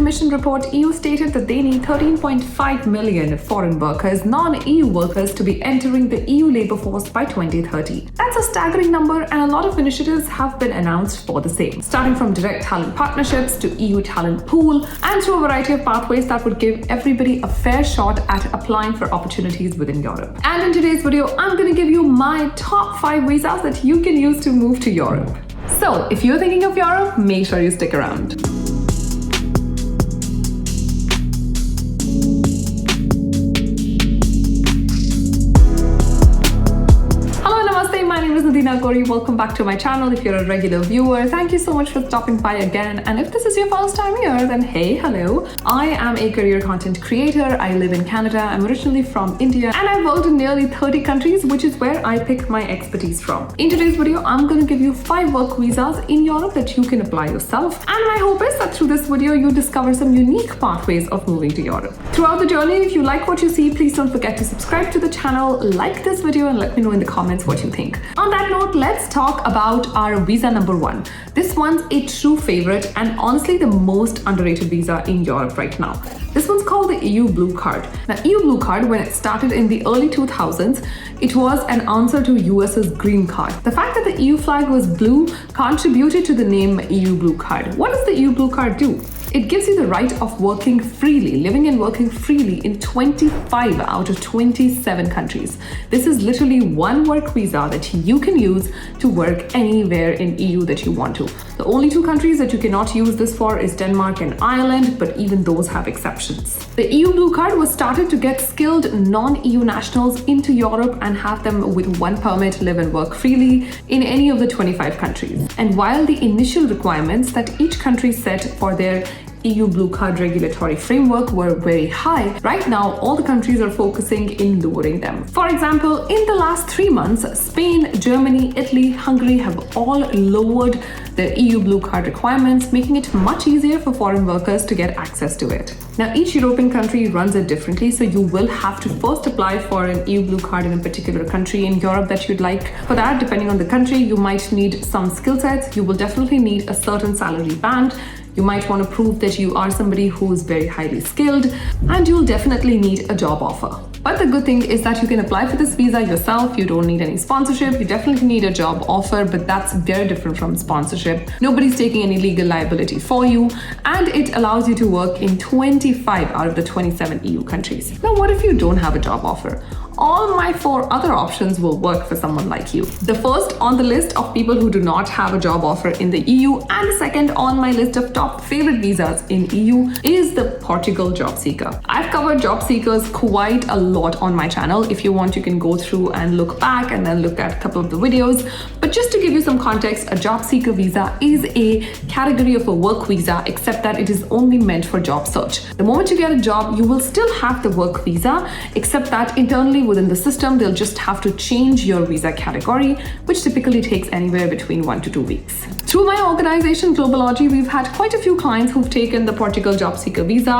Commission report, EU stated that they need 13.5 million foreign workers, non-EU workers, to be entering the EU labour force by 2030. That's a staggering number, and a lot of initiatives have been announced for the same, starting from direct talent partnerships to EU talent pool, and through a variety of pathways that would give everybody a fair shot at applying for opportunities within Europe. And in today's video, I'm going to give you my top 5 visas that you can use to move to Europe. So, if you're thinking of Europe, make sure you stick around. Nidhi Nagori, welcome back to my channel. If you're a regular viewer, thank you so much for stopping by again. And if this is your first time here, then hey, hello. I am a career content creator. I live in Canada. I'm originally from India, and I've worked in nearly 30 countries, which is where I pick my expertise from. In today's video, I'm going to give you 5 work visas in Europe that you can apply yourself. And my hope is that through this video, you discover some unique pathways of moving to Europe. Throughout the journey, if you like what you see, please don't forget to subscribe to the channel, like this video, and let me know in the comments what you think. On that note, let's talk about our visa number 1. This one's a true favorite and honestly the most underrated visa in Europe right now. This one's called the EU Blue Card. Now, EU Blue Card, when it started in the early 2000s, it was an answer to US's Green Card. The fact that the EU flag was blue contributed to the name EU Blue Card. What does the EU Blue Card do? It gives you the right of working freely, living and working freely in 25 out of 27 countries. This is literally one work visa that you can use to work anywhere in EU that you want to. The only 2 countries that you cannot use this for is Denmark and Ireland, but even those have exceptions. The EU Blue Card was started to get skilled non-EU nationals into Europe and have them with 1 permit live and work freely in any of the 25 countries. And while the initial requirements that each country set for their EU Blue Card regulatory framework were very high, right now all the countries are focusing in lowering them. For example, in the last 3 months, Spain, Germany, Italy, Hungary have all lowered their EU Blue Card requirements, making it much easier for foreign workers to get access to it. Now, each European country runs it differently, so you will have to first apply for an EU Blue Card in a particular country in Europe that you'd like. For that, depending on the country, you might need some skill sets. You will definitely need a certain salary band. You might want to prove that you are somebody who is very highly skilled, and you'll definitely need a job offer. But the good thing is that you can apply for this visa yourself. You don't need any sponsorship. You definitely need a job offer, but that's very different from sponsorship. Nobody's taking any legal liability for you, and it allows you to work in 25 out of the 27 EU countries. Now, what if you don't have a job offer? All my 4 other options will work for someone like you. The first on the list of people who do not have a job offer in the EU, and the second on my list of top favorite visas in EU, is the Portugal job seeker. I've covered job seekers quite a lot on my channel. If you want, you can go through and look back and then look at a couple of the videos. But just to give you some context, a job seeker visa is a category of a work visa, except that it is only meant for job search. The moment you get a job, you will still have the work visa, except that internally within the system, they'll just have to change your visa category, which typically takes anywhere between 1 to 2 weeks. Through my organization, Globalogy, we've had quite a few clients who've taken the Portugal job seeker visa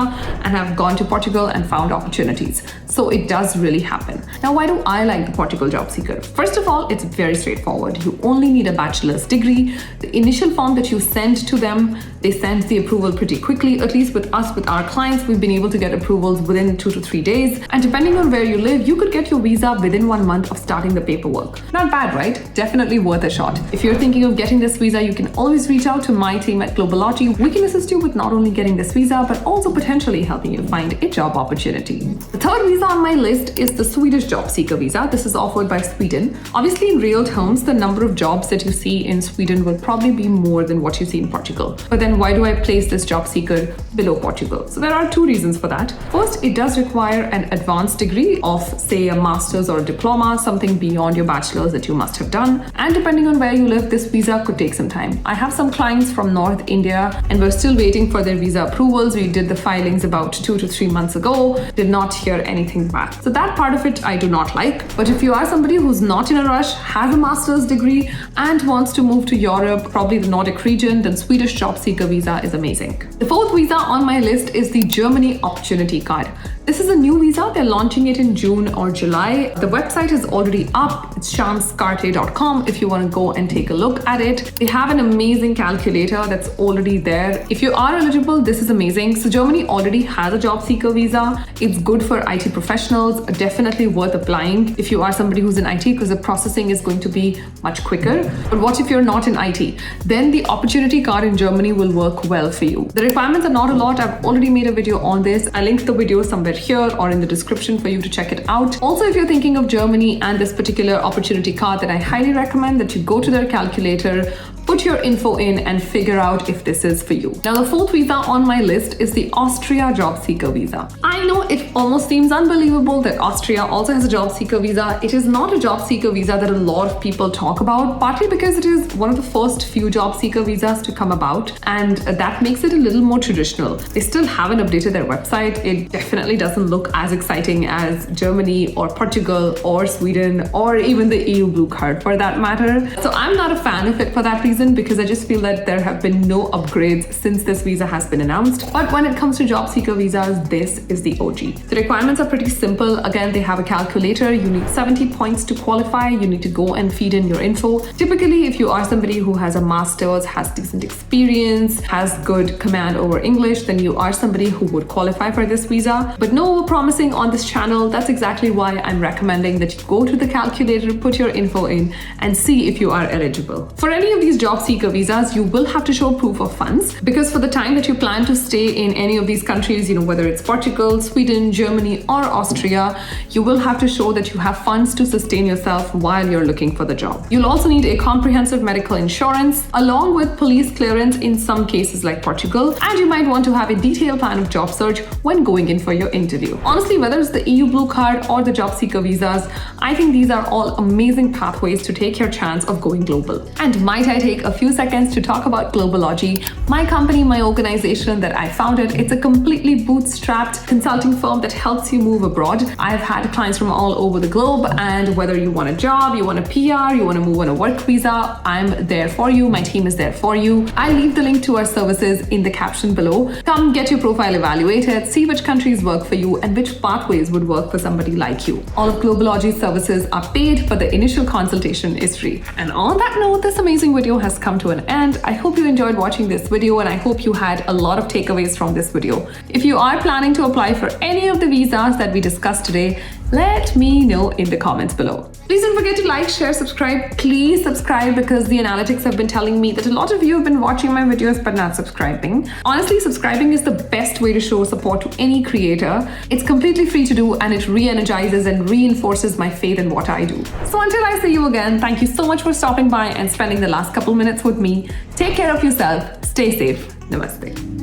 and have gone to Portugal and found opportunities. So it does really happen. Now, why do I like the Portugal job seeker? First of all, it's very straightforward. You only need a bachelor's degree. The initial form that you send to them, they send the approval pretty quickly. At least with us, with our clients, we've been able to get approvals within 2 to 3 days. And depending on where you live, you could get your visa within 1 month of starting the paperwork. Not bad, right? Definitely worth a shot. If you're thinking of getting this visa, you can always reach out to my team at Globalogy. We can assist you with not only getting this visa, but also potentially helping you find a job opportunity. The third visa on my list is the Swedish job seeker visa. This is offered by Sweden. Obviously, in real terms, the number of jobs that you see in Sweden will probably be more than what you see in Portugal. But then why do I place this job seeker below Portugal? So there are 2 reasons for that. First, it does require an advanced degree of, say, a master's or a diploma, something beyond your bachelor's that you must have done. And depending on where you live, this visa could take some time. I have some clients from North India, and we're still waiting for their visa approvals. We did the filings about 2 to 3 months ago, did not hear anything back. So that part of it I do not like. But if you are somebody who's not in a rush, has a master's degree, and wants to move to Europe, probably the Nordic region, then Swedish job seeker visa is amazing. The fourth visa on my list is the Germany Opportunity Card. This is a new visa. They're launching it in June or July. The website is already up. It's chancecarte.com if you want to go and take a look at it. They have an amazing calculator that's already there. If you are eligible, this is amazing. So Germany already has a job seeker visa. It's good for IT professionals, definitely worth applying if you are somebody who's in IT, because the processing is going to be much quicker. But what if you're not in IT? Then the opportunity card in Germany will work well for you. The requirements are not a lot. I've already made a video on this. I linked the video somewhere here or in the description for you to check it out. Also, if you're thinking of Germany and this particular opportunity card, then I highly recommend that you go to their calculator, put your info in and figure out if this is for you. Now, the fourth visa on my list is the Austria job seeker visa. I know it almost seems unbelievable that Austria also has a job seeker visa. It is not a job seeker visa that a lot of people talk about, partly because it is one of the first few job seeker visas to come about, and that makes it a little more traditional. They still haven't updated their website. It definitely doesn't look as exciting as Germany or Portugal or Sweden or even the EU blue card for that matter. So I'm not a fan of it for that reason, because I just feel that there have been no upgrades since this visa has been announced. But when it comes to job seeker visas, this is the OG. The requirements are pretty simple. Again, they have a calculator. You need 70 points to qualify. You need to go and feed in your info. Typically, if you are somebody who has a master's, has decent experience, has good command over English, then you are somebody who would qualify for this visa. But no over-promising on this channel. That's exactly why I'm recommending that you go to the calculator, put your info in, and see if you are eligible. For any of these job seeker visas, you will have to show proof of funds, because for the time that you plan to stay in any of these countries, whether it's Portugal, Sweden, Germany, or Austria, you will have to show that you have funds to sustain yourself while you're looking for the job. You'll also need a comprehensive medical insurance, along with police clearance in some cases like Portugal, and you might want to have a detailed plan of job search when going in for your interview. Honestly, whether it's the EU blue card or the job seeker visas, I think these are all amazing pathways to take your chance of going global. And might I take a few seconds to talk about Globalogy, my company, my organization that I founded. It's a completely bootstrapped consulting firm that helps you move abroad. I've had clients from all over the globe, and whether you want a job, you want a PR, you want to move on a work visa, I'm there for you. My team is there for you. I leave the link to our services in the caption below. Come get your profile evaluated, see which countries work for you and which pathways would work for somebody like you. All of Globalogy's services are paid, but the initial consultation is free. And on that note, this amazing video has come to an end. I hope you enjoyed watching this video, and I hope you had a lot of takeaways from this video. If you are planning to apply for any of the visas that we discussed today, let me know in the comments below. Please don't forget to like, share, subscribe. Please subscribe, because the analytics have been telling me that a lot of you have been watching my videos but not subscribing. Honestly, subscribing is the best way to show support to any creator. It's completely free to do, and it re-energizes and reinforces my faith in what I do. So until I see you again, thank you so much for stopping by and spending the last couple minutes with me. Take care of yourself. Stay safe. Namaste.